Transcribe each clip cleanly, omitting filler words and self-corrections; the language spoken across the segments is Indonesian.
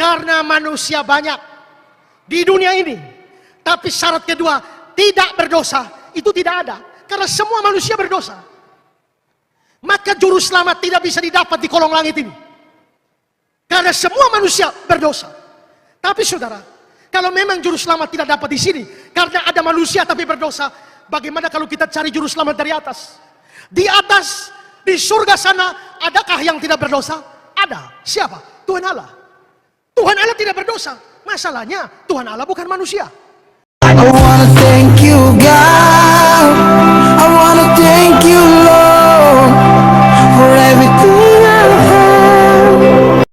Karena manusia banyak di dunia ini. Tapi syarat kedua, tidak berdosa, itu tidak ada. Karena semua manusia berdosa. Maka juru selamat tidak bisa didapat di kolong langit ini. Karena semua manusia berdosa. Tapi saudara, kalau memang juru selamat tidak dapat di sini, karena ada manusia tapi berdosa, bagaimana kalau kita cari juru selamat dari atas? Di atas, di surga sana, adakah yang tidak berdosa? Ada. Siapa? Tuhan Allah. Tuhan Allah tidak berdosa. Masalahnya, Tuhan Allah bukan manusia. I wanna thank you, God. I wanna thank you, Lord, for everything I have.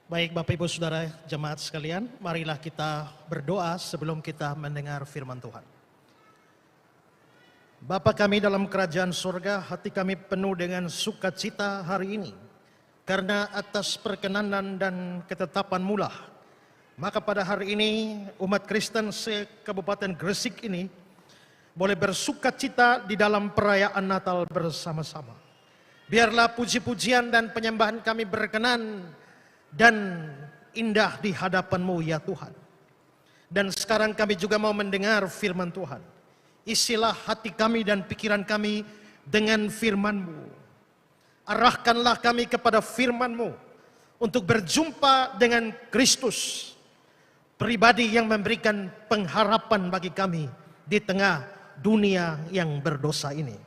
Baik Bapak Ibu Saudara jemaat sekalian, marilah kita berdoa sebelum kita mendengar firman Tuhan. Bapa kami dalam kerajaan surga, hati kami penuh dengan sukacita hari ini. Karena atas perkenanan dan ketetapan mula, maka pada hari ini umat Kristen se-Kabupaten Gresik ini boleh bersukacita di dalam perayaan Natal bersama-sama. Biarlah puji-pujian dan penyembahan kami berkenan dan indah di hadapan-Mu ya Tuhan. Dan sekarang kami juga mau mendengar firman Tuhan. Isilah hati kami dan pikiran kami dengan firman-Mu. Arahkanlah kami kepada firman-Mu untuk berjumpa dengan Kristus, pribadi yang memberikan pengharapan bagi kami di tengah dunia yang berdosa ini.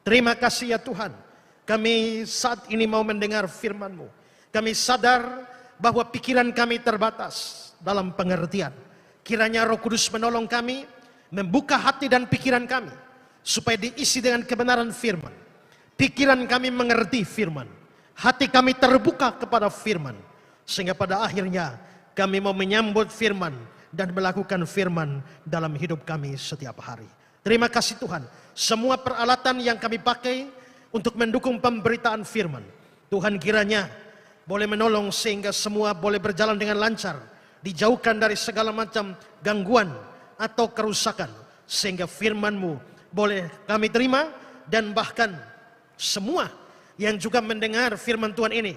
Terima kasih ya Tuhan, kami saat ini mau mendengar firman-Mu. Kami sadar bahwa pikiran kami terbatas dalam pengertian. Kiranya Roh Kudus menolong kami, membuka hati dan pikiran kami, supaya diisi dengan kebenaran firman. Pikiran kami mengerti firman, hati kami terbuka kepada firman, sehingga pada akhirnya kami mau menyambut firman dan melakukan firman dalam hidup kami setiap hari. Terima kasih Tuhan, semua peralatan yang kami pakai untuk mendukung pemberitaan firman, Tuhan kiranya boleh menolong sehingga semua boleh berjalan dengan lancar, dijauhkan dari segala macam gangguan atau kerusakan, sehingga firman-Mu boleh kami terima, dan bahkan semua yang juga mendengar firman Tuhan ini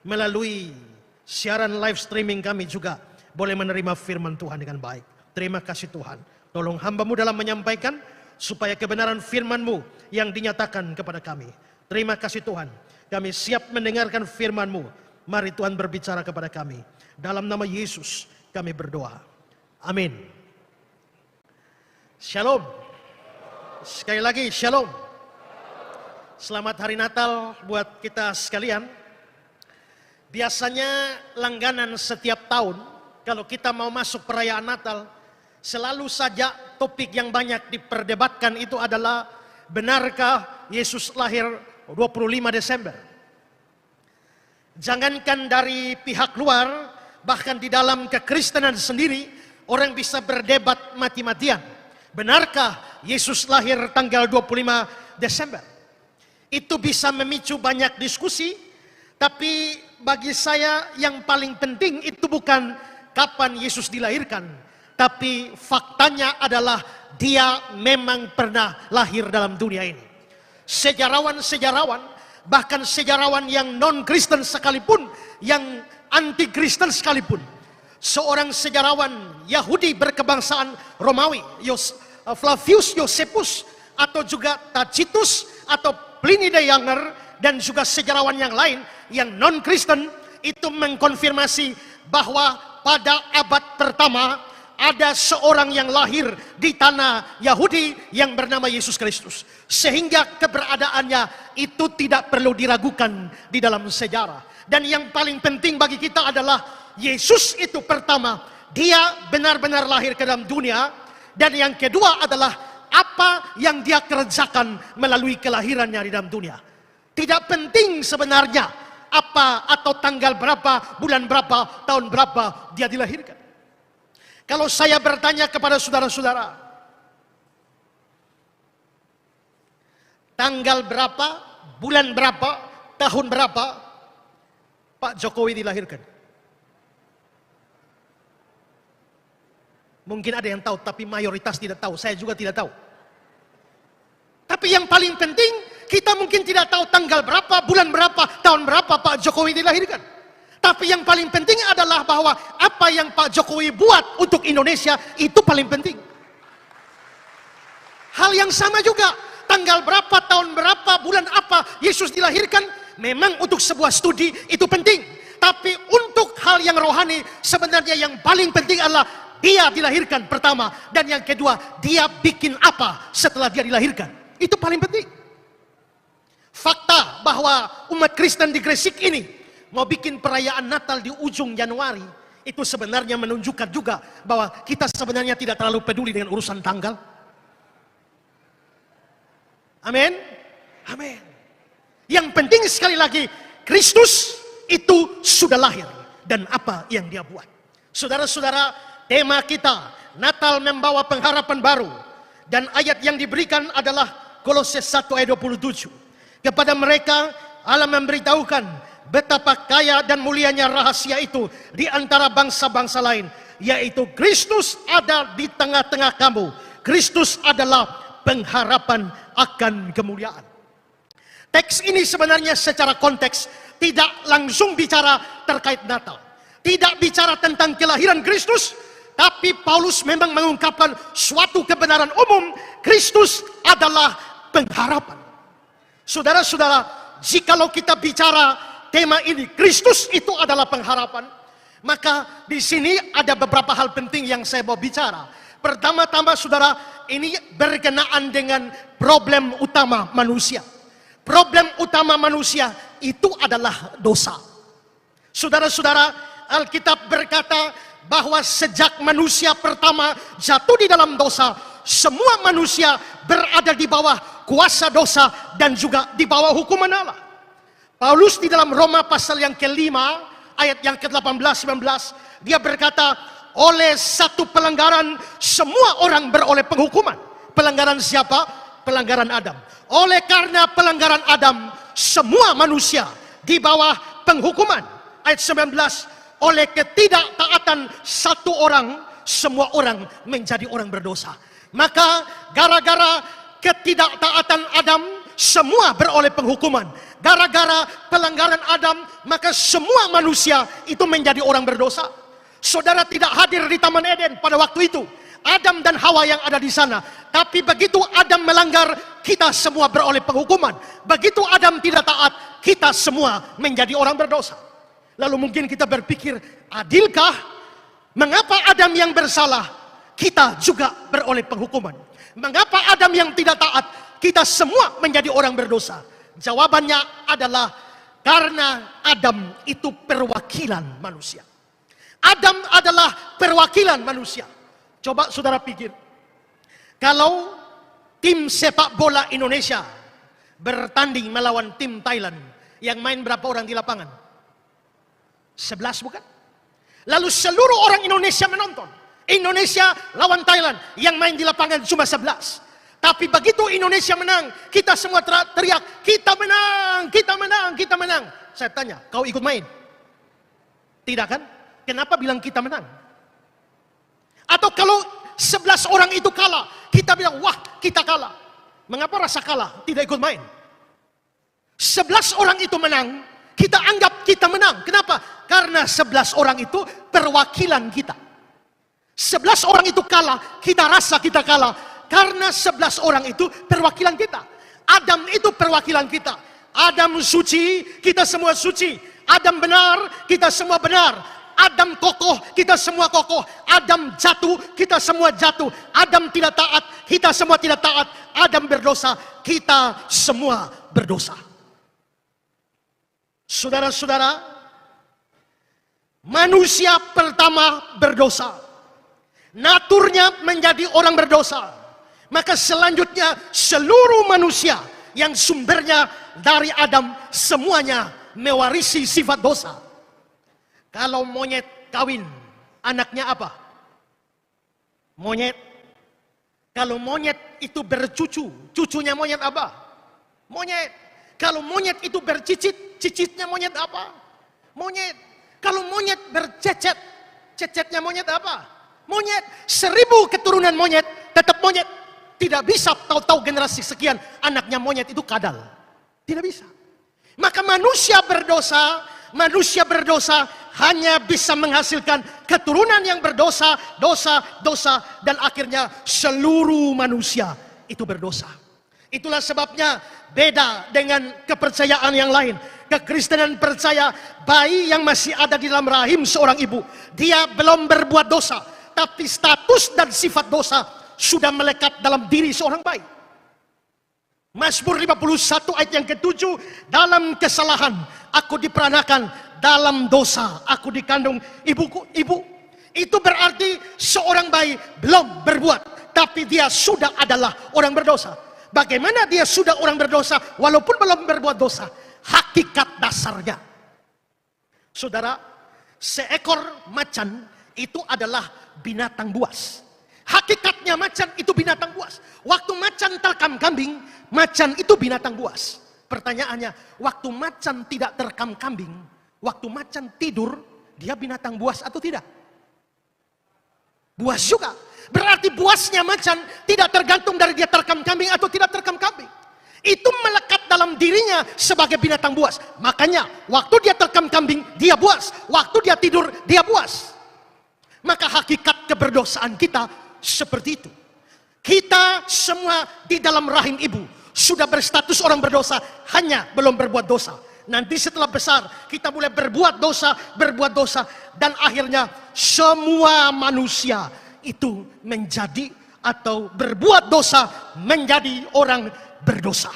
melalui siaran live streaming kami juga boleh menerima firman Tuhan dengan baik. Terima kasih Tuhan. Tolong hamba-Mu dalam menyampaikan supaya kebenaran firman-Mu yang dinyatakan kepada kami. Terima kasih Tuhan. Kami siap mendengarkan firman-Mu. Mari Tuhan berbicara kepada kami. Dalam nama Yesus kami berdoa. Amin. Shalom. Sekali lagi shalom. Selamat hari Natal buat kita sekalian. Biasanya langganan setiap tahun kalau kita mau masuk perayaan Natal, selalu saja topik yang banyak diperdebatkan itu adalah benarkah Yesus lahir 25 Desember? Jangankan dari pihak luar, bahkan di dalam kekristenan sendiri orang bisa berdebat mati-matian. Benarkah Yesus lahir tanggal 25 Desember? Itu bisa memicu banyak diskusi, tapi bagi saya yang paling penting itu bukan kapan Yesus dilahirkan, tapi faktanya adalah dia memang pernah lahir dalam dunia ini. Sejarawan-sejarawan, bahkan sejarawan yang non-Kristen sekalipun, yang anti-Kristen sekalipun, seorang sejarawan Yahudi berkebangsaan Romawi, Flavius Josephus, atau juga Tacitus, atau Pliny the Younger, dan juga sejarawan yang lain yang non-Kristen itu mengkonfirmasi bahwa pada abad pertama ada seorang yang lahir di tanah Yahudi yang bernama Yesus Kristus, sehingga keberadaannya itu tidak perlu diragukan di dalam sejarah. Dan yang paling penting bagi kita adalah Yesus itu pertama, dia benar-benar lahir ke dalam dunia, dan yang kedua adalah apa yang dia kerjakan melalui kelahirannya di dalam dunia. Tidak penting sebenarnya apa atau tanggal berapa, bulan berapa, tahun berapa dia dilahirkan. Kalau saya bertanya kepada saudara-saudara, tanggal berapa, bulan berapa, tahun berapa Pak Jokowi dilahirkan? Mungkin ada yang tahu, tapi mayoritas tidak tahu. Saya juga tidak tahu. Tapi yang paling penting, kita mungkin tidak tahu tanggal berapa, bulan berapa, tahun berapa Pak Jokowi dilahirkan. Tapi yang paling penting adalah bahwa apa yang Pak Jokowi buat untuk Indonesia itu paling penting. Hal yang sama juga, tanggal berapa, tahun berapa, bulan apa Yesus dilahirkan, memang untuk sebuah studi itu penting. Tapi untuk hal yang rohani, sebenarnya yang paling penting adalah dia dilahirkan pertama. Dan yang kedua, dia bikin apa setelah dia dilahirkan. Itu paling penting. Fakta bahwa umat Kristen di Gresik ini mau bikin perayaan Natal di ujung Januari, itu sebenarnya menunjukkan juga bahwa kita sebenarnya tidak terlalu peduli dengan urusan tanggal. Amin. Amin. Yang penting sekali lagi, Kristus itu sudah lahir dan apa yang dia buat. Saudara-saudara, tema kita Natal membawa pengharapan baru, dan ayat yang diberikan adalah Kolose 1 ayat 27. Kepada mereka Allah memberitahukan betapa kaya dan mulianya rahasia itu di antara bangsa-bangsa lain, yaitu Kristus ada di tengah-tengah kamu. Kristus adalah pengharapan akan kemuliaan. Teks ini sebenarnya secara konteks tidak langsung bicara terkait Natal, tidak bicara tentang kelahiran Kristus, tapi Paulus memang mengungkapkan suatu kebenaran umum, Kristus adalah pengharapan. Saudara-saudara, jikalau kita bicara tema ini, Kristus itu adalah pengharapan, maka di sini ada beberapa hal penting yang saya mau bicara. Pertama-tama, saudara, ini berkenaan dengan problem utama manusia. Problem utama manusia itu adalah dosa. Saudara-saudara, Alkitab berkata bahwa sejak manusia pertama jatuh di dalam dosa, semua manusia berada di bawah kuasa dosa dan juga di bawah hukuman Allah. Paulus di dalam Roma pasal yang kelima, ayat yang ke-18-19, dia berkata, oleh satu pelanggaran semua orang beroleh penghukuman. Pelanggaran siapa? Pelanggaran Adam. Oleh karena pelanggaran Adam, semua manusia di bawah penghukuman. Ayat 19, oleh ketidaktaatan satu orang, semua orang menjadi orang berdosa. Maka gara-gara ketidaktaatan Adam, semua beroleh penghukuman. Gara-gara pelanggaran Adam, maka semua manusia itu menjadi orang berdosa. Saudara tidak hadir di Taman Eden pada waktu itu. Adam dan Hawa yang ada di sana. Tapi begitu Adam melanggar, kita semua beroleh penghukuman. Begitu Adam tidak taat, kita semua menjadi orang berdosa. Lalu mungkin kita berpikir, adilkah? Mengapa Adam yang bersalah, kita juga beroleh penghukuman? Mengapa Adam yang tidak taat, kita semua menjadi orang berdosa? Jawabannya adalah karena Adam itu perwakilan manusia. Adam adalah perwakilan manusia. Coba saudara pikir, kalau tim sepak bola Indonesia bertanding melawan tim Thailand, yang main berapa orang di lapangan? 11 bukan? Lalu seluruh orang Indonesia menonton. Indonesia lawan Thailand, yang main di lapangan cuma 11. Tapi begitu Indonesia menang, kita semua teriak, kita menang, kita menang, kita menang. Saya tanya, kau ikut main? Tidak kan? Kenapa bilang kita menang? Atau kalau 11 orang itu kalah, kita bilang, wah kita kalah. Mengapa rasa kalah? Tidak ikut main. 11 orang itu menang, kita anggap kita menang. Kenapa? Karena 11 orang itu perwakilan kita. 11 orang itu kalah, kita rasa kita kalah. Karena 11 orang itu perwakilan kita. Adam itu perwakilan kita. Adam suci, kita semua suci. Adam benar, kita semua benar. Adam kokoh, kita semua kokoh. Adam jatuh, kita semua jatuh. Adam tidak taat, kita semua tidak taat. Adam berdosa, kita semua berdosa. Saudara-saudara, manusia pertama berdosa. Naturnya menjadi orang berdosa. Maka selanjutnya seluruh manusia yang sumbernya dari Adam, semuanya mewarisi sifat dosa. Kalau monyet kawin, anaknya apa? Monyet. Kalau monyet itu bercucu, cucunya monyet apa? Monyet. Kalau monyet itu bercicit, cicitnya monyet apa? Monyet. Kalau monyet bercecet, cecetnya monyet apa? Monyet. 1000 keturunan monyet, tetap monyet. Tidak bisa tahu-tahu generasi sekian anaknya monyet itu kadal. Tidak bisa. Maka manusia berdosa, manusia berdosa hanya bisa menghasilkan keturunan yang berdosa, dosa, dan akhirnya seluruh manusia itu berdosa. Itulah sebabnya beda dengan kepercayaan yang lain. Kekristenan percaya bayi yang masih ada di dalam rahim seorang ibu, dia belum berbuat dosa, tapi status dan sifat dosa sudah melekat dalam diri seorang bayi. Mazmur 51 ayat yang ke-7, dalam kesalahan aku diperanakan, dalam dosa aku dikandung ibuku. Itu berarti seorang bayi belum berbuat, tapi dia sudah adalah orang berdosa. Bagaimana dia sudah orang berdosa walaupun belum berbuat dosa? Hakikat dasarnya, saudara, seekor macan itu adalah binatang buas. Hakikatnya macan itu binatang buas. Waktu macan terkam kambing, macan itu binatang buas. Pertanyaannya, waktu macan tidak terkam kambing, waktu macan tidur, dia binatang buas atau tidak? Buas juga. Berarti buasnya macan tidak tergantung dari dia terkam kambing atau tidak terkam kambing. Itu melekat dalam dirinya sebagai binatang buas. Makanya waktu dia terkam kambing, dia buas. Waktu dia tidur, dia buas. Maka hakikat keberdosaan kita seperti itu. Kita semua di dalam rahim ibu sudah berstatus orang berdosa, hanya belum berbuat dosa. Nanti setelah besar kita mulai berbuat dosa, dan akhirnya semua manusia itu menjadi atau berbuat dosa, menjadi orang berdosa.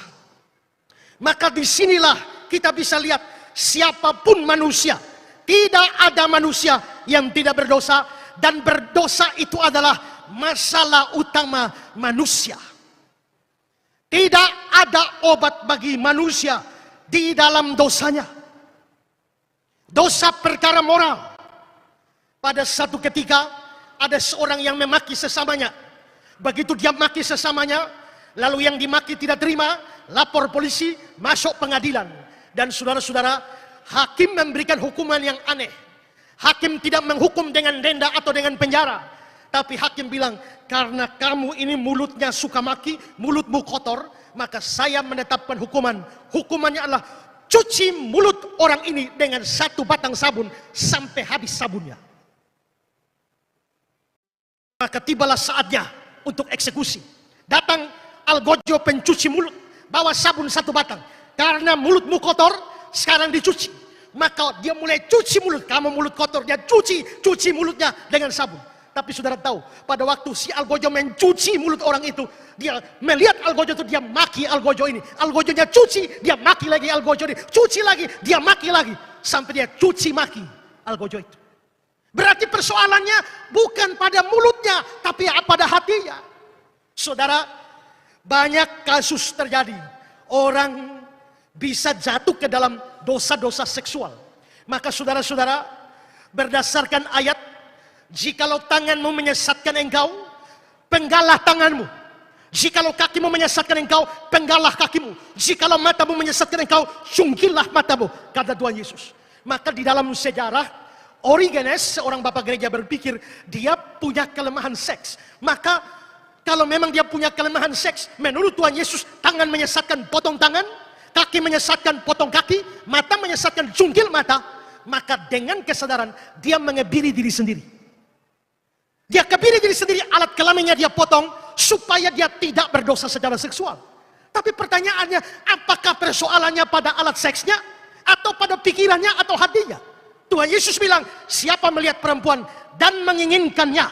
Maka disinilah kita bisa lihat siapapun manusia, tidak ada manusia yang tidak berdosa, dan berdosa itu adalah masalah utama manusia. Tidak ada obat bagi manusia di dalam dosanya. Dosa perkara moral. Pada satu ketika ada seorang yang memaki sesamanya. Begitu dia maki sesamanya, lalu yang dimaki tidak terima, lapor polisi, masuk pengadilan. Dan saudara-saudara, hakim memberikan hukuman yang aneh. Hakim tidak menghukum dengan denda atau dengan penjara, tapi hakim bilang, karena kamu ini mulutnya suka maki, mulutmu kotor, maka saya menetapkan hukuman. Hukumannya adalah cuci mulut orang ini dengan 1 batang sabun sampai habis sabunnya. Maka tibalah saatnya untuk eksekusi. Datang algojo pencuci mulut, bawa sabun 1 batang. Karena mulutmu kotor, sekarang dicuci. Maka dia mulai cuci mulut. Kamu mulut kotor, dia cuci mulutnya dengan sabun. Tapi saudara tahu, pada waktu si algojo mencuci mulut orang itu, dia melihat algojo itu, dia maki algojo ini. Algojonya cuci, dia maki lagi algojo ini. Cuci lagi, dia maki lagi. Sampai dia cuci maki algojo itu. Berarti persoalannya bukan pada mulutnya, tapi pada hatinya. Saudara, banyak kasus terjadi. Orang bisa jatuh ke dalam dosa-dosa seksual. Maka saudara-saudara, berdasarkan ayat, jikalau tanganmu menyesatkan engkau, penggalah tanganmu. Jikalau kakimu menyesatkan engkau, penggalah kakimu. Jikalau matamu menyesatkan engkau, cungkilah matamu, kata Tuhan Yesus. Maka di dalam sejarah, Origenes, seorang bapak gereja, berpikir dia punya kelemahan seks. Maka kalau memang dia punya kelemahan seks, menurut Tuhan Yesus, tangan menyesatkan, potong tangan. Kaki menyesatkan, potong kaki. Mata menyesatkan, cungkil mata. Maka dengan kesadaran, dia mengebiri diri sendiri. Dia kebiri diri sendiri, alat kelaminnya dia potong, supaya dia tidak berdosa secara seksual. Tapi pertanyaannya, apakah persoalannya pada alat seksnya, atau pada pikirannya, atau hatinya? Tuhan Yesus bilang, siapa melihat perempuan dan menginginkannya,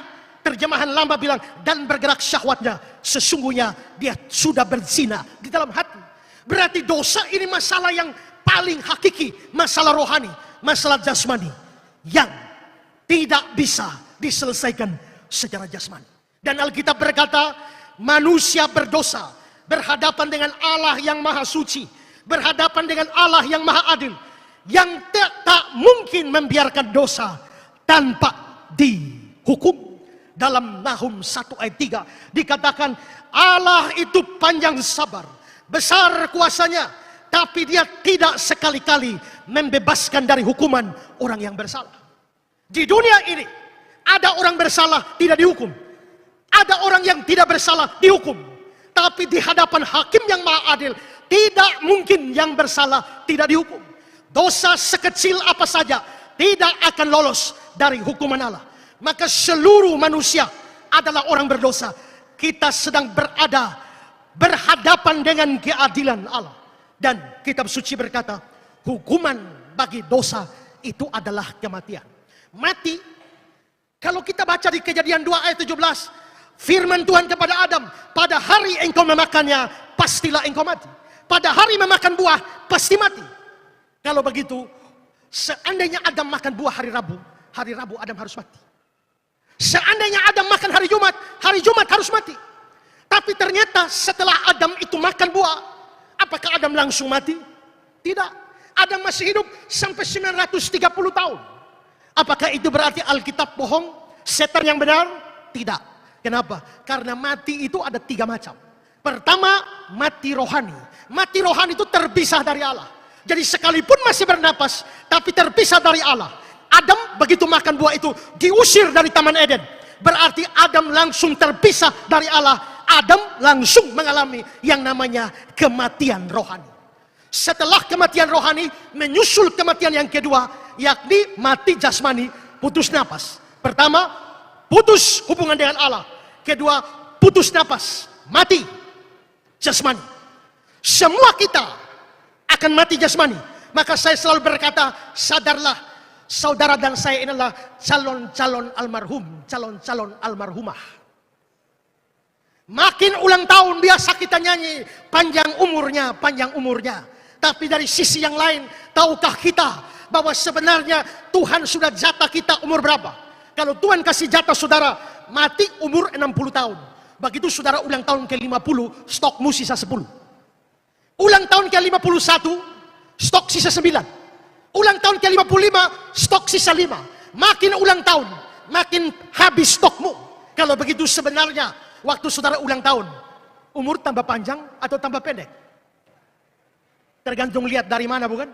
terjemahan lama bilang, dan bergerak syahwatnya, sesungguhnya dia sudah berzina di dalam hati. Berarti dosa ini masalah yang paling hakiki, masalah rohani, masalah jasmani, yang tidak bisa diselesaikan secara jasmani. Dan Alkitab berkata, manusia berdosa, berhadapan dengan Allah yang maha suci, berhadapan dengan Allah yang maha adil, yang tak mungkin membiarkan dosa tanpa dihukum. Dalam Nahum 1 ayat 3 dikatakan, Allah itu panjang sabar, besar kuasanya, tapi dia tidak sekali-kali membebaskan dari hukuman orang yang bersalah. Di dunia ini ada orang bersalah tidak dihukum, ada orang yang tidak bersalah dihukum. Tapi di hadapan hakim yang maha adil, tidak mungkin yang bersalah tidak dihukum. dosa sekecil apa saja tidak akan lolos dari hukuman Allah. Maka seluruh manusia adalah orang berdosa. Kita sedang berhadapan dengan keadilan Allah. Dan kitab suci berkata, hukuman bagi dosa itu adalah kematian. Mati, kalau kita baca di Kejadian 2 ayat 17, firman Tuhan kepada Adam, pada hari engkau memakannya, pastilah engkau mati. Pada hari memakan buah, pasti mati. Kalau begitu, seandainya Adam makan buah hari Rabu Adam harus mati. Seandainya Adam makan hari Jumat harus mati. Tapi ternyata setelah Adam itu makan buah, apakah Adam langsung mati? Tidak. Adam masih hidup sampai 930 tahun. Apakah itu berarti Alkitab bohong? Setan yang benar? Tidak. Kenapa? Karena mati itu ada 3 macam. Pertama, mati rohani. Mati rohani itu terpisah dari Allah. Jadi sekalipun masih bernapas, tapi terpisah dari Allah. Adam begitu makan buah itu, diusir dari Taman Eden. Berarti Adam langsung terpisah dari Allah. Adam langsung mengalami yang namanya kematian rohani. Setelah kematian rohani, menyusul kematian yang kedua, yakni mati jasmani, putus napas. Pertama, putus hubungan dengan Allah. Kedua, putus napas, mati jasmani. Semua kita akan mati jasmani. Maka saya selalu berkata, sadarlah, saudara dan saya ini adalah calon-calon almarhum, calon-calon almarhumah. Makin ulang tahun biasa kita nyanyi, panjang umurnya, panjang umurnya. Tapi dari sisi yang lain, tahukah kita bahwa sebenarnya Tuhan sudah jatah kita umur berapa? Kalau Tuhan kasih jatah saudara, mati umur 60 tahun. Begitu saudara ulang tahun ke-50, stokmu sisa 10. Ulang tahun ke-51, stok sisa 9. Ulang tahun ke-55, stok sisa 5. Makin ulang tahun, makin habis stokmu. Kalau begitu sebenarnya, waktu saudara ulang tahun, umur tambah panjang atau tambah pendek? Tergantung lihat dari mana, bukan?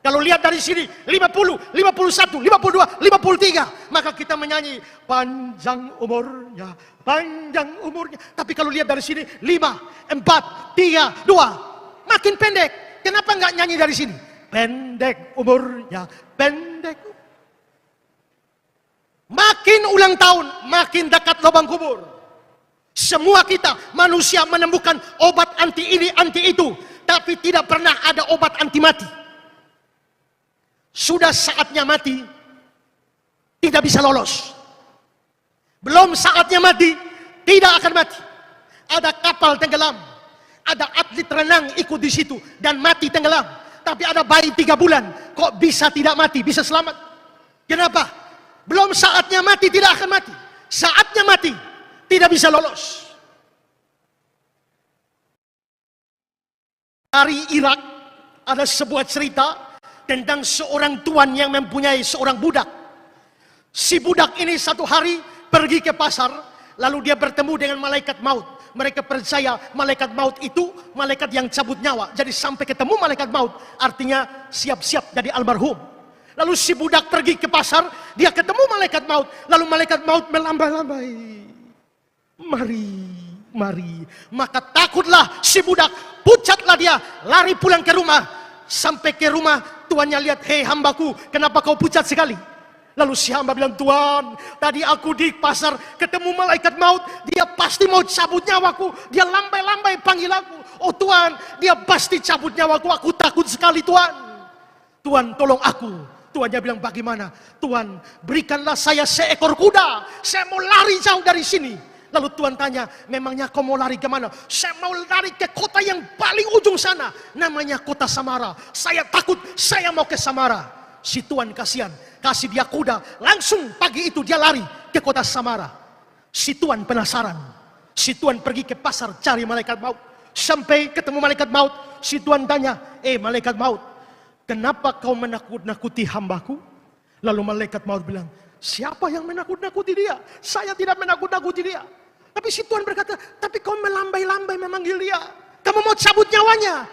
Kalau lihat dari sini, 50, 51, 52, 53, maka kita menyanyi, panjang umurnya, panjang umurnya. Tapi kalau lihat dari sini, 5, 4, 3, 2, makin pendek. Kenapa nggak nyanyi dari sini? Pendek umurnya, pendek. Makin ulang tahun, makin dekat lubang kubur. Semua kita manusia menemukan obat anti ini, anti itu, tapi tidak pernah ada obat anti mati. Sudah saatnya mati, tidak bisa lolos. Belum saatnya mati, tidak akan mati. Ada kapal tenggelam, ada atlet renang ikut di situ dan mati tenggelam. Tapi ada bayi 3 bulan, kok bisa tidak mati, bisa selamat? Kenapa? Belum saatnya mati, tidak akan mati. Saatnya mati, tidak bisa lolos. Dari Irak ada sebuah cerita tentang seorang tuan yang mempunyai seorang budak. Si budak ini satu hari pergi ke pasar, lalu dia bertemu dengan malaikat maut. Mereka percaya malaikat maut itu malaikat yang cabut nyawa. Jadi sampai ketemu malaikat maut, artinya siap-siap jadi almarhum. Lalu si budak pergi ke pasar, dia ketemu malaikat maut. Lalu malaikat maut melambai-lambai. Mari, mari. Maka takutlah si budak, pucatlah dia, lari pulang ke rumah. Sampai ke rumah, tuannya lihat, hei hambaku, kenapa kau pucat sekali? Lalu si hamba bilang, Tuan, tadi aku di pasar ketemu malaikat maut, dia pasti mau cabut nyawaku. Dia lambai-lambai panggil aku. Oh Tuan, dia pasti cabut nyawaku, aku takut sekali Tuan. Tuan, tolong aku. Tuannya bilang, bagaimana? Tuan, berikanlah saya seekor kuda, saya mau lari jauh dari sini. Lalu Tuan tanya, memangnya kau mau lari kemana? Saya mau lari ke kota yang paling ujung sana, namanya kota Samara. Saya takut, saya mau ke Samara. Si Tuan kasihan, kasih dia kuda. Langsung pagi itu dia lari ke kota Samara. Si Tuan penasaran. Si Tuan pergi ke pasar cari malaikat maut. Sampai ketemu malaikat maut. Si Tuan tanya, malaikat maut, kenapa kau menakut-nakuti hambaku? Lalu malaikat maut bilang, siapa yang menakut-nakuti dia? Saya tidak menakut-nakuti dia. Tapi si Tuan berkata, tapi kau melambai-lambai memanggil dia. Kamu mau cabut nyawanya.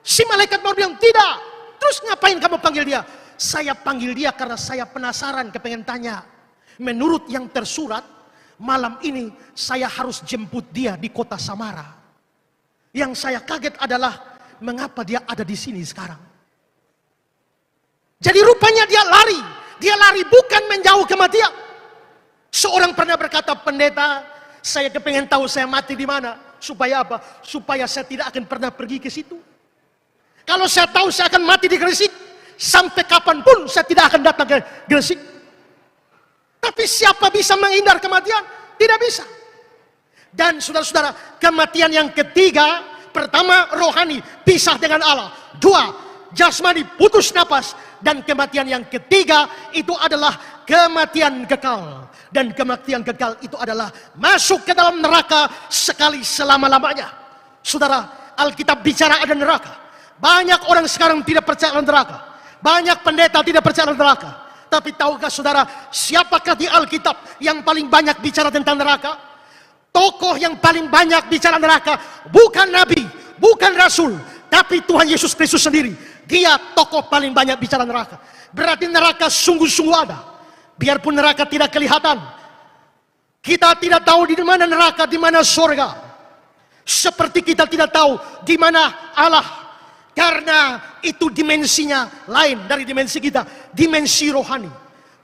Si malaikat maut bilang, tidak. Terus ngapain kamu panggil dia? Saya panggil dia karena saya penasaran, kepengen tanya. Menurut yang tersurat, malam ini saya harus jemput dia di kota Samara. Yang saya kaget adalah, mengapa dia ada di sini sekarang? Jadi rupanya dia lari. Dia lari bukan menjauh kematian. Seorang pernah berkata, pendeta, saya kepengen tahu saya mati di mana. Supaya apa? Supaya saya tidak akan pernah pergi ke situ. Kalau saya tahu saya akan mati di Gresik, sampai kapanpun saya tidak akan datang ke Gresik. Tapi siapa bisa menghindar kematian? Tidak bisa. Dan saudara-saudara, kematian yang ketiga, pertama rohani, pisah dengan Allah. Dua, jasmani, putus napas. Dan kematian yang ketiga itu adalah kematian kekal. Dan kematian kekal itu adalah masuk ke dalam neraka sekali selama-lamanya. Saudara, Alkitab bicara ada neraka. Banyak orang sekarang tidak percaya neraka. Banyak pendeta tidak percaya neraka. Tapi tahukah saudara, siapakah di Alkitab yang paling banyak bicara tentang neraka? Tokoh yang paling banyak bicara neraka bukan nabi, bukan rasul, tapi Tuhan Yesus Kristus sendiri. Dia tokoh paling banyak bicara neraka. Berarti neraka sungguh-sungguh ada. Biarpun neraka tidak kelihatan, kita tidak tahu di mana neraka, di mana surga. Seperti kita tidak tahu di mana Allah, karena itu dimensinya lain dari dimensi kita, dimensi rohani.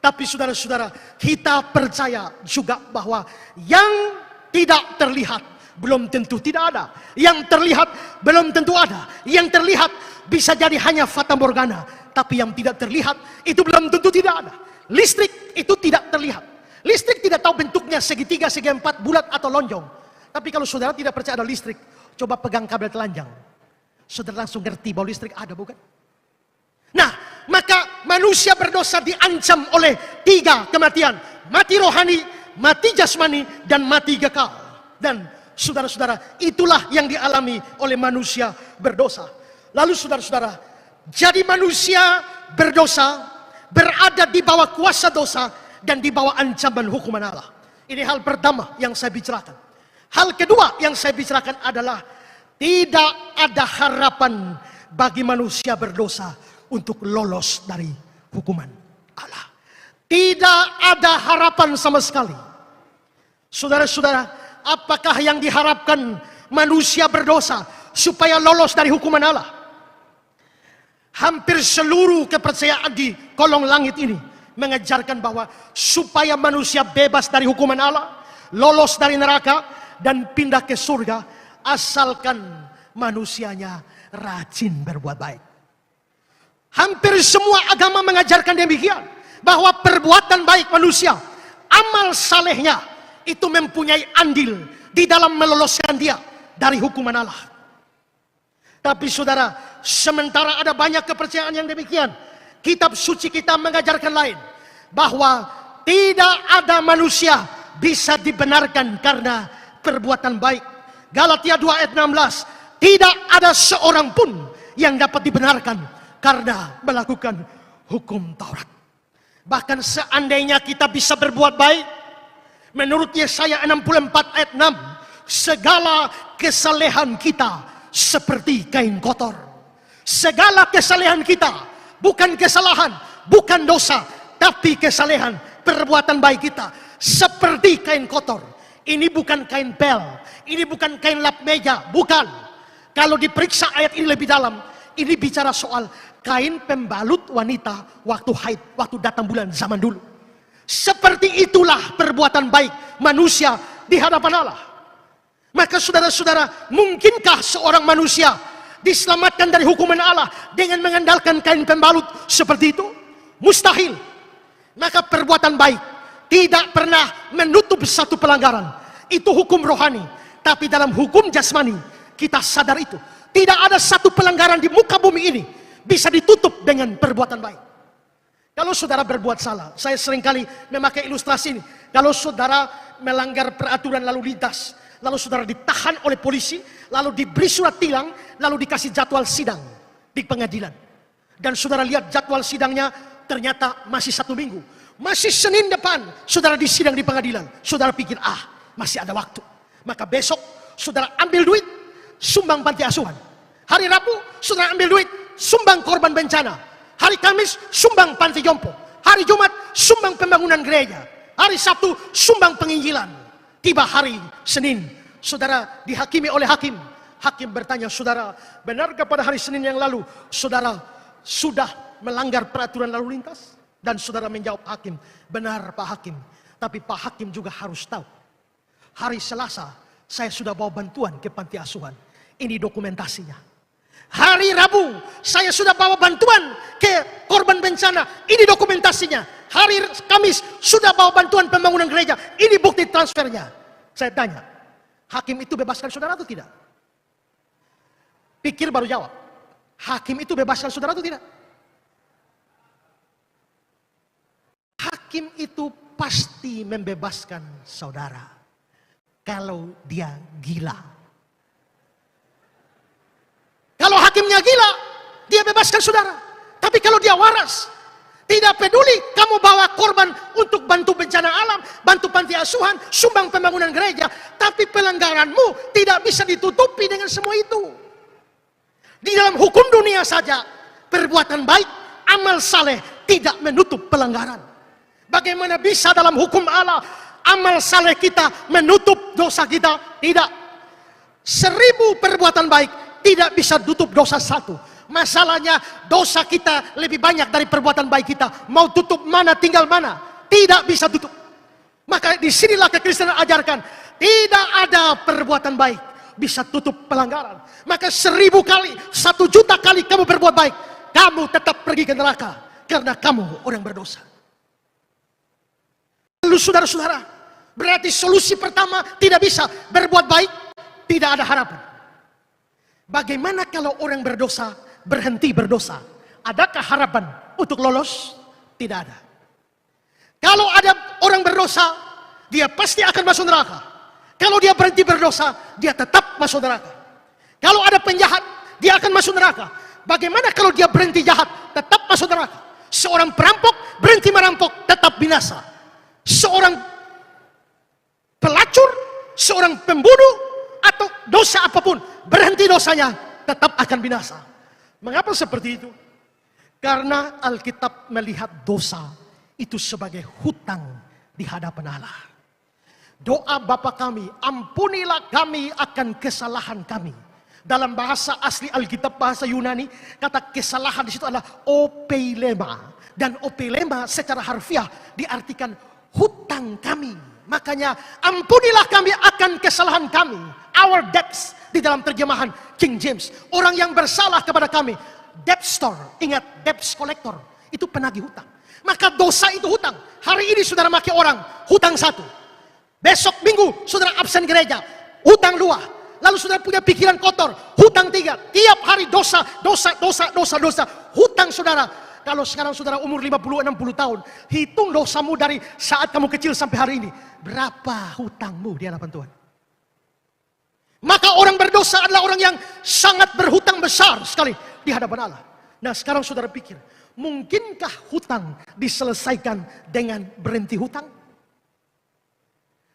Tapi saudara-saudara, kita percaya juga bahwa yang tidak terlihat belum tentu tidak ada. Yang terlihat belum tentu ada. Yang terlihat bisa jadi hanya fata morgana. Tapi yang tidak terlihat itu belum tentu tidak ada. Listrik itu tidak terlihat. Listrik tidak tahu bentuknya segitiga, segi empat, bulat atau lonjong. Tapi kalau saudara tidak percaya ada listrik, coba pegang kabel telanjang. Saudara langsung ngerti bahwa listrik ada, bukan? Nah, maka manusia berdosa diancam oleh tiga kematian. Mati rohani, mati jasmani, dan mati kekal. Dan saudara-saudara, itulah yang dialami oleh manusia berdosa. Lalu saudara-saudara, jadi manusia berdosa, berada di bawah kuasa dosa, dan di bawah ancaman hukuman Allah. Ini hal pertama yang saya bicarakan. Hal kedua yang saya bicarakan adalah tidak ada harapan bagi manusia berdosa untuk lolos dari hukuman Allah. Tidak ada harapan sama sekali. Saudara-saudara, apakah yang diharapkan manusia berdosa supaya lolos dari hukuman Allah? Hampir seluruh kepercayaan di kolong langit ini mengajarkan bahwa supaya manusia bebas dari hukuman Allah, lolos dari neraka, dan pindah ke surga, asalkan manusianya rajin berbuat baik. Hampir semua agama mengajarkan demikian, bahwa perbuatan baik manusia, amal salehnya, itu mempunyai andil di dalam meloloskan dia dari hukuman Allah. Tapi saudara, sementara ada banyak kepercayaan yang demikian, kitab suci kita mengajarkan lain, bahwa tidak ada manusia bisa dibenarkan karena perbuatan baik. Galatia 2 ayat 16, tidak ada seorang pun yang dapat dibenarkan karena melakukan hukum Taurat. Bahkan seandainya kita bisa berbuat baik, menurut Yesaya 64 ayat 6, segala kesalehan kita seperti kain kotor. Segala kesalehan kita, bukan kesalahan, bukan dosa, tapi kesalehan, perbuatan baik kita seperti kain kotor. Ini bukan kain pel, ini bukan kain lap meja, bukan. Kalau diperiksa ayat ini lebih dalam, ini bicara soal kain pembalut wanita waktu haid, waktu datang bulan zaman dulu. Seperti itulah perbuatan baik manusia di hadapan Allah. Maka saudara-saudara, mungkinkah seorang manusia diselamatkan dari hukuman Allah dengan mengandalkan kain pembalut seperti itu? Mustahil. Maka perbuatan baik tidak pernah menutup satu pelanggaran. Itu hukum rohani. Tapi dalam hukum jasmani, kita sadar itu. Tidak ada satu pelanggaran di muka bumi ini bisa ditutup dengan perbuatan baik. Kalau saudara berbuat salah, saya seringkali memakai ilustrasi ini. Kalau saudara melanggar peraturan lalu lintas, lalu saudara ditahan oleh polisi, lalu diberi surat tilang, lalu dikasih jadwal sidang di pengadilan. Dan saudara lihat jadwal sidangnya, ternyata masih 1 minggu. Masih Senin depan, saudara disidang di pengadilan. Saudara pikir, masih ada waktu. Maka besok, saudara ambil duit, sumbang panti asuhan. Hari Rabu, saudara ambil duit, sumbang korban bencana. Hari Kamis, sumbang panti jompo. Hari Jumat, sumbang pembangunan gereja. Hari Sabtu, sumbang penginjilan. Tiba hari Senin, saudara dihakimi oleh hakim. Hakim bertanya, saudara, benarkah pada hari Senin yang lalu saudara sudah melanggar peraturan lalu lintas? Dan saudara menjawab hakim, benar Pak Hakim. Tapi Pak Hakim juga harus tahu, hari Selasa saya sudah bawa bantuan ke panti asuhan. Ini dokumentasinya. Hari Rabu saya sudah bawa bantuan ke korban bencana. Ini dokumentasinya. Hari Kamis sudah bawa bantuan pembangunan gereja. Ini bukti transfernya. Saya tanya, hakim itu bebaskan saudara atau tidak? Pikir baru jawab. Hakim itu bebaskan saudara atau tidak? Hakim itu pasti membebaskan saudara kalau dia gila. Kalau hakimnya gila, dia bebaskan saudara. Tapi kalau dia waras, tidak peduli kamu bawa korban untuk bantu bencana alam, bantu panti asuhan, sumbang pembangunan gereja, tapi pelanggaranmu tidak bisa ditutupi dengan semua itu. Di dalam hukum dunia saja, perbuatan baik, amal saleh tidak menutup pelanggaran. Bagaimana bisa dalam hukum Allah amal saleh kita menutup dosa kita? Tidak. 1000 perbuatan baik tidak bisa tutup dosa satu. Masalahnya dosa kita lebih banyak dari perbuatan baik kita. Mau tutup mana tinggal mana? Tidak bisa tutup. Maka disinilah kekristenan ajarkan, tidak ada perbuatan baik bisa tutup pelanggaran. Maka 1000 kali, 1.000.000 kali kamu berbuat baik, kamu tetap pergi ke neraka karena kamu orang berdosa. Lalu saudara-saudara, berarti solusi pertama tidak bisa berbuat baik, tidak ada harapan. Bagaimana kalau orang berdosa berhenti berdosa? Adakah harapan untuk lolos? Tidak ada. Kalau ada orang berdosa, dia pasti akan masuk neraka. Kalau dia berhenti berdosa, dia tetap masuk neraka. Kalau ada penjahat, dia akan masuk neraka. Bagaimana kalau dia berhenti jahat, tetap masuk neraka? Seorang perampok berhenti merampok, tetap binasa. Seorang pelacur, seorang pembunuh, atau dosa apapun, berhenti dosanya, tetap akan binasa. Mengapa seperti itu? Karena Alkitab melihat dosa itu sebagai hutang di hadapan Allah. Doa Bapa kami, ampunilah kami akan kesalahan kami. Dalam bahasa asli Alkitab, bahasa Yunani, kata kesalahan di situ adalah opeilema. Dan opeilema secara harfiah diartikan hutang kami. Makanya ampunilah kami akan kesalahan kami, our debts di dalam terjemahan King James. Orang yang bersalah kepada kami, debtor, ingat debts collector, itu penagih hutang. Maka dosa itu hutang. Hari ini saudara maki orang, hutang 1. Besok minggu saudara absen gereja, hutang 2. Lalu saudara punya pikiran kotor, hutang 3. Tiap hari dosa, hutang saudara. Kalau sekarang saudara umur 50-60 tahun, hitung dosamu dari saat kamu kecil sampai hari ini. Berapa hutangmu di hadapan Tuhan? Maka orang berdosa adalah orang yang sangat berhutang besar sekali di hadapan Allah. Nah sekarang saudara pikir, mungkinkah hutang diselesaikan dengan berhenti hutang?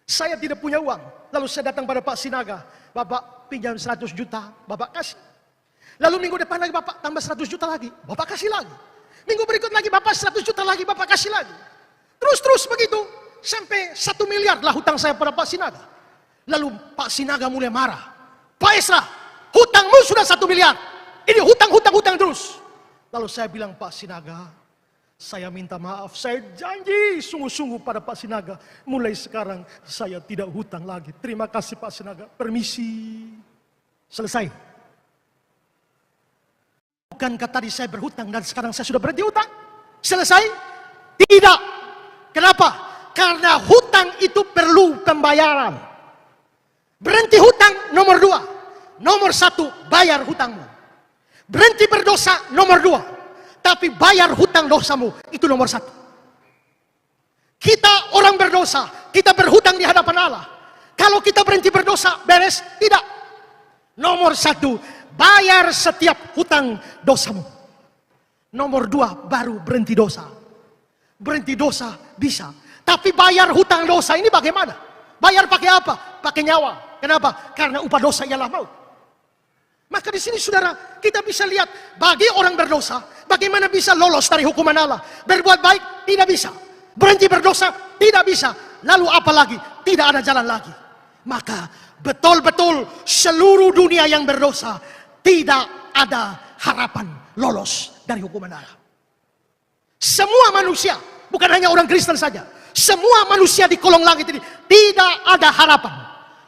Saya tidak punya uang, lalu saya datang pada Pak Sinaga. Bapak pinjam 100 juta, Bapak kasih. Lalu minggu depan lagi Bapak tambah 100 juta lagi, Bapak kasih lagi. Minggu berikut lagi Bapak 100 juta lagi, Bapak kasih lagi. Terus begitu, sampai 1 miliar lah hutang saya pada Pak Sinaga. Lalu Pak Sinaga mulai marah. Pak Esra, hutangmu sudah 1 miliar. Ini hutang terus. Lalu saya bilang, Pak Sinaga, saya minta maaf. Saya janji sungguh-sungguh pada Pak Sinaga. Mulai sekarang saya tidak hutang lagi. Terima kasih Pak Sinaga. Permisi. Selesai. Bukankah tadi saya berhutang dan sekarang saya sudah berhenti hutang? Selesai? Tidak. Kenapa? Karena hutang itu perlu pembayaran. Berhenti hutang nomor 2. Nomor 1, bayar hutangmu. Berhenti berdosa nomor 2. Tapi bayar hutang dosamu itu nomor 1. Kita orang berdosa, kita berhutang di hadapan Allah. Kalau kita berhenti berdosa, beres? Tidak. Nomor 1, bayar setiap hutang dosamu. Nomor 2, baru berhenti dosa. Berhenti dosa bisa. Tapi bayar hutang dosa ini bagaimana? Bayar pakai apa? Pakai nyawa. Kenapa? Karena upah dosa ialah maut. Maka di sini saudara, kita bisa lihat bagi orang berdosa, bagaimana bisa lolos dari hukuman Allah. Berbuat baik tidak bisa. Berhenti berdosa tidak bisa. Lalu apa lagi? Tidak ada jalan lagi. Maka betul-betul seluruh dunia yang berdosa tidak ada harapan lolos dari hukuman Allah. Semua manusia, bukan hanya orang Kristen saja. Semua manusia di kolong langit ini tidak ada harapan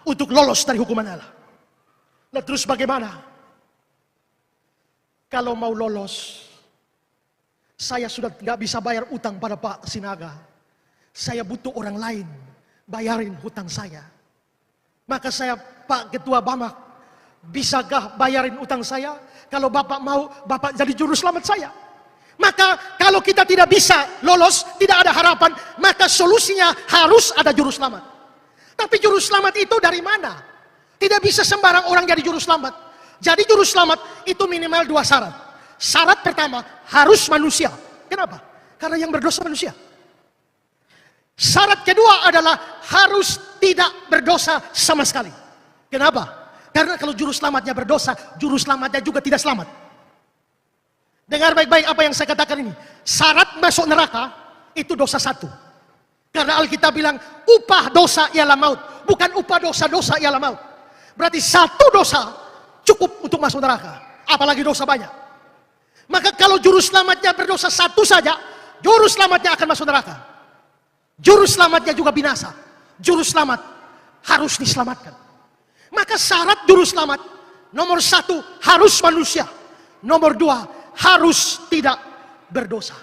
untuk lolos dari hukuman Allah. Nah terus bagaimana? Kalau mau lolos, saya sudah nggak bisa bayar utang pada Pak Sinaga. Saya butuh orang lain bayarin hutang saya. Maka saya, Pak Ketua Bamak, bisakah bayarin utang saya? Kalau Bapak mau, Bapak jadi juru selamat saya. Maka kalau kita tidak bisa lolos, tidak ada harapan, maka solusinya harus ada juru selamat. Tapi juru selamat itu dari mana? Tidak bisa sembarang orang jadi juru selamat. Jadi juru selamat itu minimal 2 syarat. Syarat pertama, harus manusia. Kenapa? Karena yang berdosa manusia. Syarat kedua adalah harus tidak berdosa sama sekali. Kenapa? Karena kalau juru selamatnya berdosa, juru selamatnya juga tidak selamat. Dengar baik-baik apa yang saya katakan ini. Syarat masuk neraka itu dosa 1. Karena Alkitab bilang upah dosa ialah maut. Bukan upah dosa-dosa ialah maut. Berarti 1 dosa cukup untuk masuk neraka. Apalagi dosa banyak. Maka kalau juru selamatnya berdosa 1 saja, juru selamatnya akan masuk neraka. Juru selamatnya juga binasa. Juru selamat harus diselamatkan. Maka syarat juru selamat nomor 1 harus manusia. Nomor 2 harus tidak berdosa.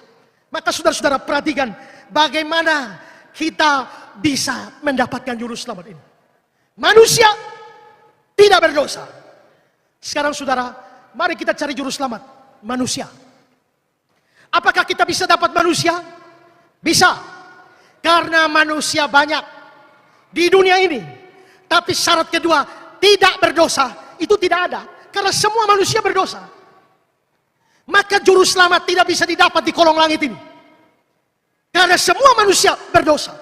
Maka saudara-saudara perhatikan bagaimana kita bisa mendapatkan juru selamat ini. Manusia tidak berdosa. Sekarang saudara, mari kita cari juru selamat manusia. Apakah kita bisa dapat manusia? Bisa. Karena manusia banyak di dunia ini. Tapi syarat kedua, tidak berdosa, itu tidak ada. Karena semua manusia berdosa. Maka juru selamat tidak bisa didapat di kolong langit ini. Karena semua manusia berdosa.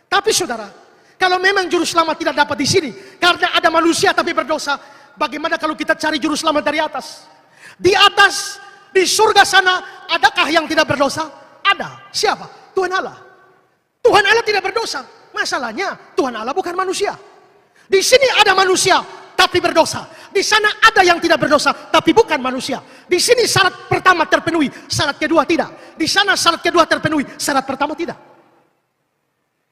Tapi saudara, kalau memang juru selamat tidak dapat di sini, karena ada manusia tapi berdosa, bagaimana kalau kita cari juru selamat dari atas? Di atas, di surga sana, adakah yang tidak berdosa? Ada. Siapa? Tuhan Allah. Tuhan Allah tidak berdosa. Masalahnya, Tuhan Allah bukan manusia. Di sini ada manusia, tapi berdosa. Di sana ada yang tidak berdosa, tapi bukan manusia. Di sini syarat pertama terpenuhi, syarat kedua tidak. Di sana syarat kedua terpenuhi, syarat pertama tidak.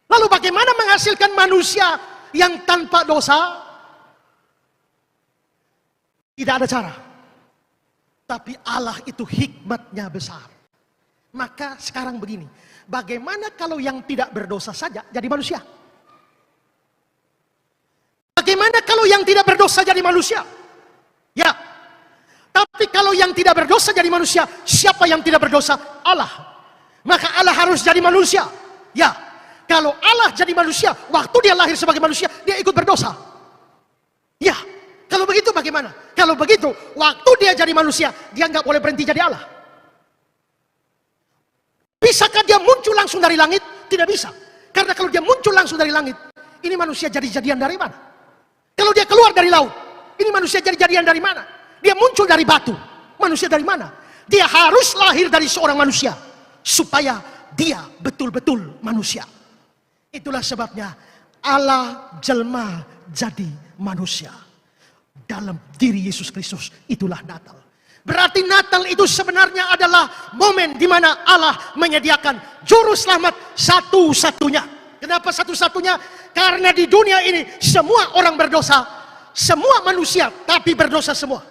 Lalu bagaimana menghasilkan manusia yang tanpa dosa? Tidak ada cara. Tapi Allah itu hikmatnya besar. Maka sekarang begini, bagaimana kalau yang tidak berdosa saja jadi manusia? Bagaimana kalau yang tidak berdosa jadi manusia? Ya. Tapi kalau yang tidak berdosa jadi manusia, siapa yang tidak berdosa? Allah. Maka Allah harus jadi manusia. Ya. Kalau Allah jadi manusia, waktu dia lahir sebagai manusia, dia ikut berdosa. Ya. Kalau begitu bagaimana? Kalau begitu, waktu dia jadi manusia, dia nggak boleh berhenti jadi Allah. Bisakah dia muncul langsung dari langit? Tidak bisa. Karena kalau dia muncul langsung dari langit, ini manusia jadi-jadian dari mana? Kalau dia keluar dari laut, ini manusia jadi-jadian dari mana? Dia muncul dari batu, manusia dari mana? Dia harus lahir dari seorang manusia, supaya dia betul-betul manusia. Itulah sebabnya Allah jelma jadi manusia. Dalam diri Yesus Kristus, itulah Natal. Berarti Natal itu sebenarnya adalah momen di mana Allah menyediakan juru selamat satu-satunya. Kenapa satu-satunya? Karena di dunia ini semua orang berdosa, semua manusia tapi berdosa semua.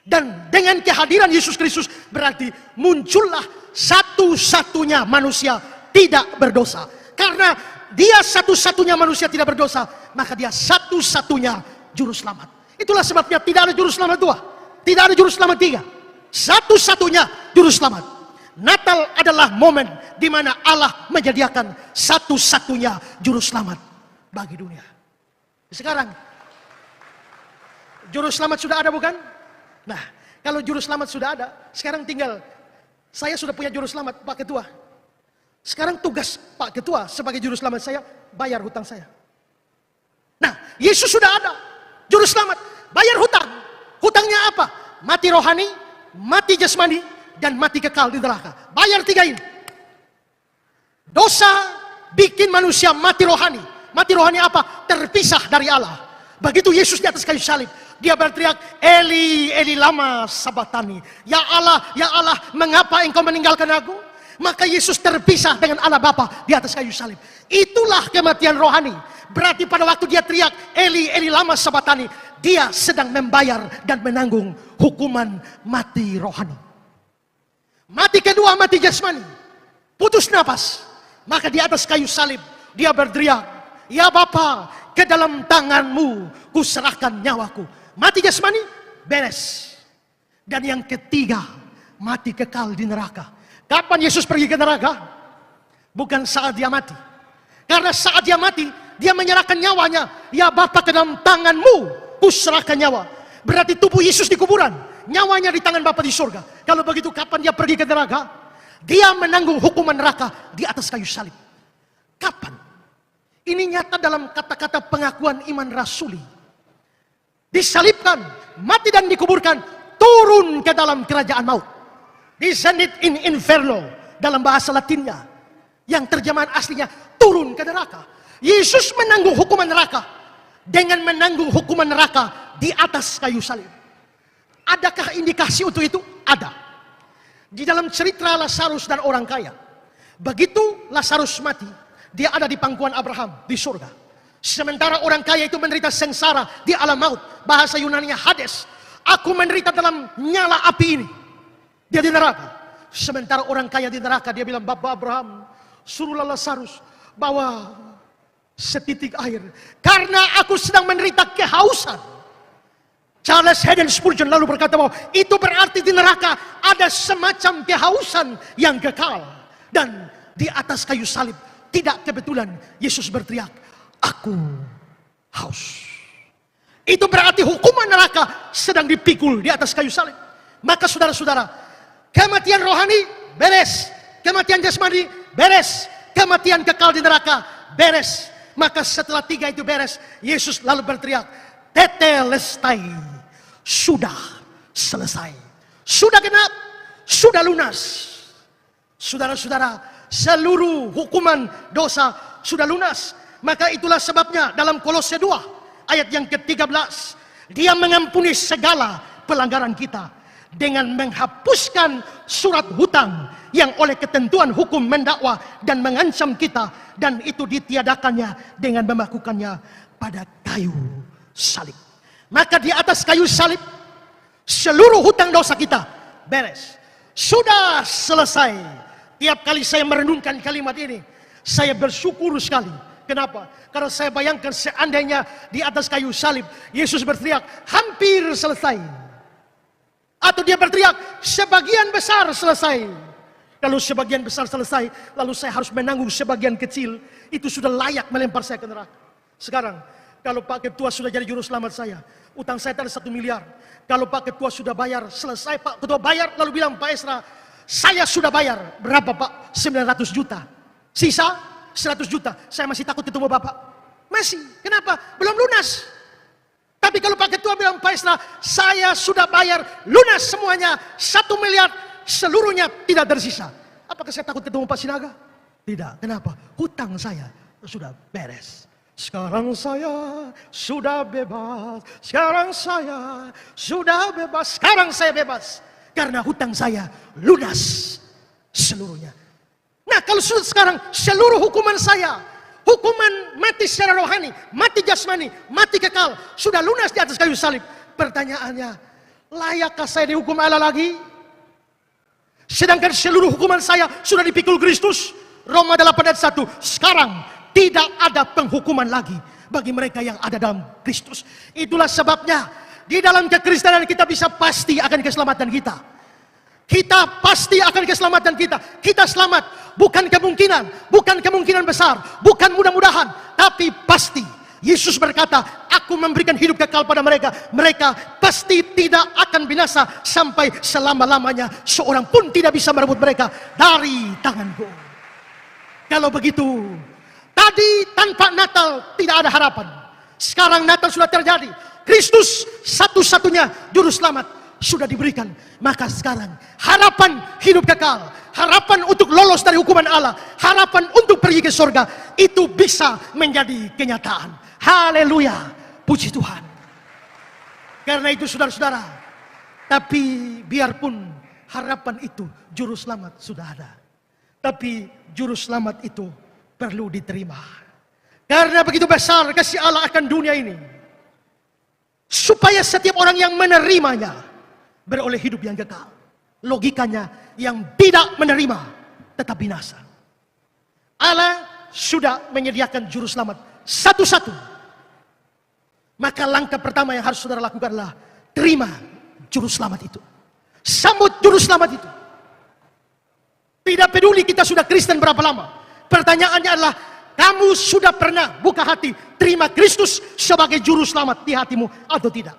Dan dengan kehadiran Yesus Kristus berarti muncullah satu-satunya manusia tidak berdosa. Karena dia satu-satunya manusia tidak berdosa, maka dia satu-satunya juru selamat. Itulah sebabnya tidak ada juru selamat 2, tidak ada juru selamat 3. Satu-satunya juru selamat. Natal adalah momen di mana Allah menyediakan satu-satunya juru selamat bagi dunia. Sekarang juru selamat sudah ada bukan? Nah, kalau juru selamat sudah ada, sekarang tinggal saya sudah punya juru selamat, Pak Ketua. Sekarang tugas Pak Ketua sebagai juru selamat saya bayar hutang saya. Nah, Yesus sudah ada juru selamat, bayar hutang. Hutangnya apa? Mati rohani, mati jasmani, dan mati kekal di neraka. Bayar 3 ini. Dosa bikin manusia mati rohani. Mati rohani apa? Terpisah dari Allah. Begitu Yesus di atas kayu salib, dia berteriak, Eli, Eli lama sabatani. Ya Allah, mengapa engkau meninggalkan aku? Maka Yesus terpisah dengan Allah Bapa di atas kayu salib. Itulah kematian rohani. Berarti pada waktu dia teriak, Eli, Eli lama sabatani, dia sedang membayar dan menanggung hukuman mati rohani. Mati kedua, mati jasmani. Putus napas. Maka di atas kayu salib, dia berteriak, ya Bapa, ke dalam tanganmu kuserahkan nyawaku. Mati jasmani, beres. Dan yang ketiga, mati kekal di neraka. Kapan Yesus pergi ke neraka? Bukan saat dia mati. Karena saat dia mati, dia menyerahkan nyawanya. Ya Bapa, ke dalam tanganmu kuserahkan nyawa. Berarti tubuh Yesus di kuburan, nyawanya di tangan Bapa di surga. Kalau begitu kapan dia pergi ke neraka? Dia menanggung hukuman neraka di atas kayu salib. Kapan? Ini nyata dalam kata-kata pengakuan iman rasuli. Disalibkan, mati dan dikuburkan, turun ke dalam kerajaan maut. Descended in inferno dalam bahasa Latinnya, yang terjemahan aslinya turun ke neraka. Yesus menanggung hukuman neraka dengan menanggung hukuman neraka di atas kayu salib. Adakah indikasi untuk itu? Ada. Di dalam cerita Lazarus dan orang kaya, begitu Lazarus mati, dia ada di pangkuan Abraham di surga. Sementara orang kaya itu menderita sengsara di alam maut, bahasa Yunaninya Hades. Aku menderita dalam nyala api ini. Dia di neraka. Sementara orang kaya di neraka, dia bilang, Bapak Abraham, suruhlah Lazarus bawa setitik air, karena aku sedang menderita kehausan. Charles Haddon Spurgeon lalu berkata bahwa itu berarti di neraka ada semacam kehausan yang kekal. Dan di atas kayu salib, tidak kebetulan Yesus berteriak, aku haus. Itu berarti hukuman neraka sedang dipikul di atas kayu salib. Maka saudara-saudara, kematian rohani beres, kematian jasmani beres, kematian kekal di neraka beres. Maka setelah tiga itu beres, Yesus lalu berteriak, tetelestai, sudah selesai, sudah genap, sudah lunas. Saudara-saudara, seluruh hukuman dosa sudah lunas. Maka itulah sebabnya dalam Kolose 2 ayat yang ke-13, dia mengampuni segala pelanggaran kita dengan menghapuskan surat hutang yang oleh ketentuan hukum mendakwa dan mengancam kita, dan itu ditiadakannya dengan melakukannya pada kayu salib. Maka di atas kayu salib seluruh hutang dosa kita beres, sudah selesai. Tiap kali saya merenungkan kalimat ini, saya bersyukur sekali. Kenapa? Karena saya bayangkan seandainya di atas kayu salib Yesus berteriak, hampir selesai. Atau dia berteriak, sebagian besar selesai. Kalau sebagian besar selesai, lalu saya harus menanggung sebagian kecil, itu sudah layak melempar saya ke neraka. Sekarang, kalau Pak Ketua sudah jadi juru selamat saya, utang saya ada 1 miliar. Kalau Pak Ketua sudah bayar, selesai Pak Ketua bayar, lalu bilang, Pak Esra, saya sudah bayar. Berapa Pak? 900 juta. Sisa 100 juta. Saya masih takut ketemu Bapak. Masih. Kenapa? Belum lunas. Tapi kalau Pak Ketua bilang, Pak Esra, saya sudah bayar lunas semuanya, 1 miliar, seluruhnya tidak tersisa. Apakah saya takut ketemu Pak Sinaga? Tidak. Kenapa? Hutang saya sudah beres. Sekarang saya sudah bebas. Sekarang saya sudah bebas. Sekarang saya bebas. Karena hutang saya lunas seluruhnya. Nah, kalau sudah sekarang seluruh hukuman saya, hukuman mati secara rohani, mati jasmani, mati kekal, sudah lunas di atas kayu salib. Pertanyaannya, layakkah saya dihukum Allah lagi? Sedangkan seluruh hukuman saya sudah dipikul Kristus. Roma 8 ayat 1. Sekarang tidak ada penghukuman lagi bagi mereka yang ada dalam Kristus. Itulah sebabnya di dalam kekristenan kita bisa pasti akan keselamatan kita. Kita pasti akan keselamatan kita. Kita selamat, bukan kemungkinan besar, bukan mudah-mudahan, tapi pasti. Yesus berkata, aku memberikan hidup kekal pada mereka. Mereka pasti tidak akan binasa sampai selama-lamanya. Seorang pun tidak bisa merebut mereka dari tanganku. Kalau begitu, tadi tanpa Natal tidak ada harapan. Sekarang Natal sudah terjadi. Kristus satu-satunya juru selamat sudah diberikan. Maka sekarang harapan hidup kekal, harapan untuk lolos dari hukuman Allah, harapan untuk pergi ke surga, itu bisa menjadi kenyataan. Haleluya, puji Tuhan. Karena itu saudara-saudara, tapi biarpun harapan itu juru selamat sudah ada, Tapi juru selamat itu perlu diterima. Karena begitu besar kasih Allah akan dunia ini, supaya setiap orang yang menerimanya beroleh hidup yang kekal. Logikanya, yang tidak menerima tetap binasa. Allah sudah menyediakan juru selamat satu-satu. Maka langkah pertama yang harus saudara lakukan adalah terima juru selamat itu. Sambut juru selamat itu. Tidak peduli kita sudah Kristen berapa lama. Pertanyaannya adalah, kamu sudah pernah buka hati terima Kristus sebagai juru selamat di hatimu atau tidak?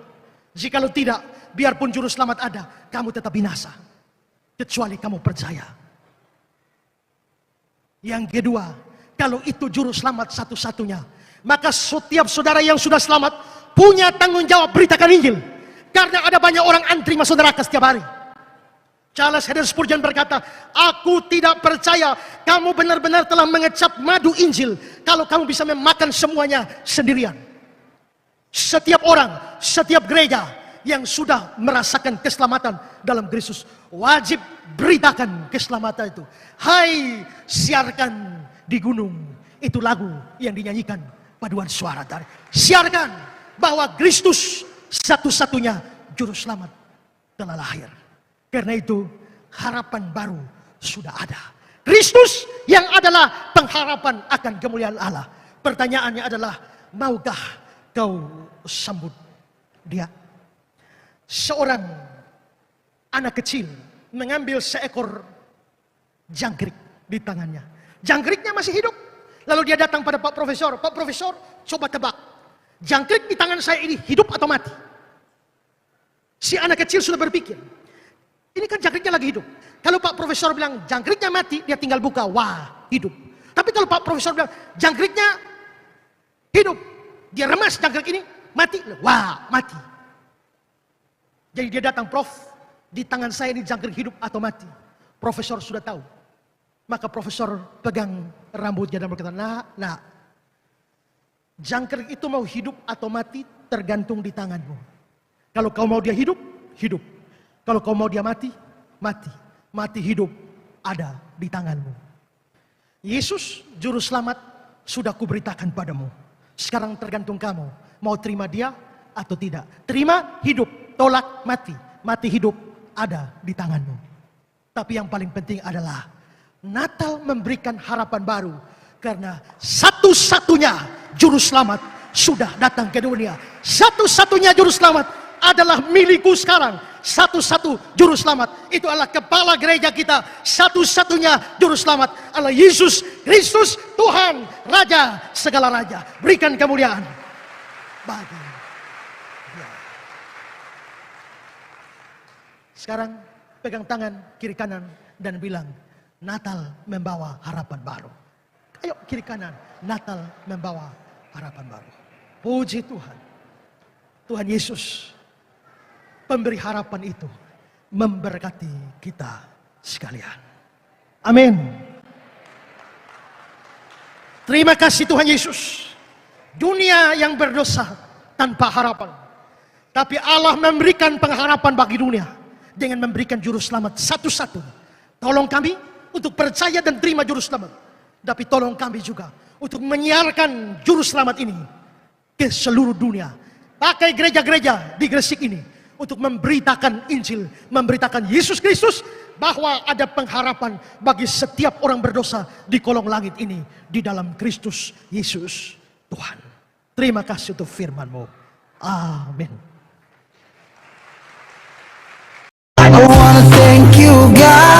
Jikalau tidak, biarpun juru selamat ada, kamu tetap binasa. Kecuali kamu percaya. Yang kedua, kalau itu juru selamat satu-satunya, maka setiap saudara yang sudah selamat punya tanggung jawab beritakan Injil. Karena ada banyak orang antri masuk neraka setiap hari. Charles Haddon Spurgeon berkata, aku tidak percaya kamu benar-benar telah mengecap madu Injil kalau kamu bisa memakan semuanya sendirian. Setiap orang, setiap gereja yang sudah merasakan keselamatan dalam Kristus wajib beritakan keselamatan itu. Hai, siarkan di gunung, itu lagu yang dinyanyikan paduan suara tadi. Siarkan bahwa Kristus satu-satunya juru selamat telah lahir. Karena itu harapan baru sudah ada. Kristus yang adalah pengharapan akan kemuliaan Allah. Pertanyaannya adalah, maukah kau sambut dia? Seorang anak kecil mengambil seekor jangkrik di tangannya. Jangkriknya masih hidup. Lalu dia datang pada Pak Profesor. Pak Profesor, coba tebak. Jangkrik di tangan saya ini hidup atau mati? Si anak kecil sudah berpikir, ini kan jangkriknya lagi hidup. Kalau Pak Profesor bilang jangkriknya mati, dia tinggal buka, wah hidup. Tapi kalau Pak Profesor bilang jangkriknya hidup, dia remas jangkrik ini, mati, wah mati. Jadi dia datang, Prof, di tangan saya ini jangkrik hidup atau mati? Profesor sudah tahu. Maka Profesor pegang rambutnya dan berkata, nah, jangkrik itu mau hidup atau mati tergantung di tanganmu. Kalau kau mau dia hidup, hidup. Kalau kau mau dia mati, mati. Mati hidup ada di tanganmu. Yesus, juru selamat, sudah kuberitakan padamu. Sekarang tergantung kamu, mau terima dia atau tidak. Terima, hidup. Tolak, mati. Mati, hidup ada di tanganmu. Tapi yang paling penting adalah Natal memberikan harapan baru. Karena satu-satunya juru selamat sudah datang ke dunia. Satu-satunya juru selamat adalah milikku sekarang. Satu-satu juru selamat itu adalah kepala gereja kita. Satu-satunya juru selamat adalah Yesus Kristus, Tuhan, Raja segala raja. Berikan kemuliaan bagi dia. Sekarang pegang tangan kiri kanan dan bilang, Natal membawa harapan baru. Ayo kiri kanan, Natal membawa harapan baru. Puji Tuhan. Tuhan Yesus, pemberi harapan itu, memberkati kita sekalian. Amin. Terima kasih Tuhan Yesus. Dunia yang berdosa tanpa harapan. Tapi Allah memberikan pengharapan bagi dunia dengan memberikan juru selamat satu-satu. Tolong kami untuk percaya dan terima juru selamat. Tapi tolong kami juga untuk menyiarkan juru selamat ini ke seluruh dunia. Pakai gereja-gereja di Gresik ini untuk memberitakan Injil, memberitakan Yesus Kristus, bahwa ada pengharapan bagi setiap orang berdosa di kolong langit ini di dalam Kristus Yesus Tuhan. Terima kasih untuk firman-Mu. Amin. I wanna thank you, God.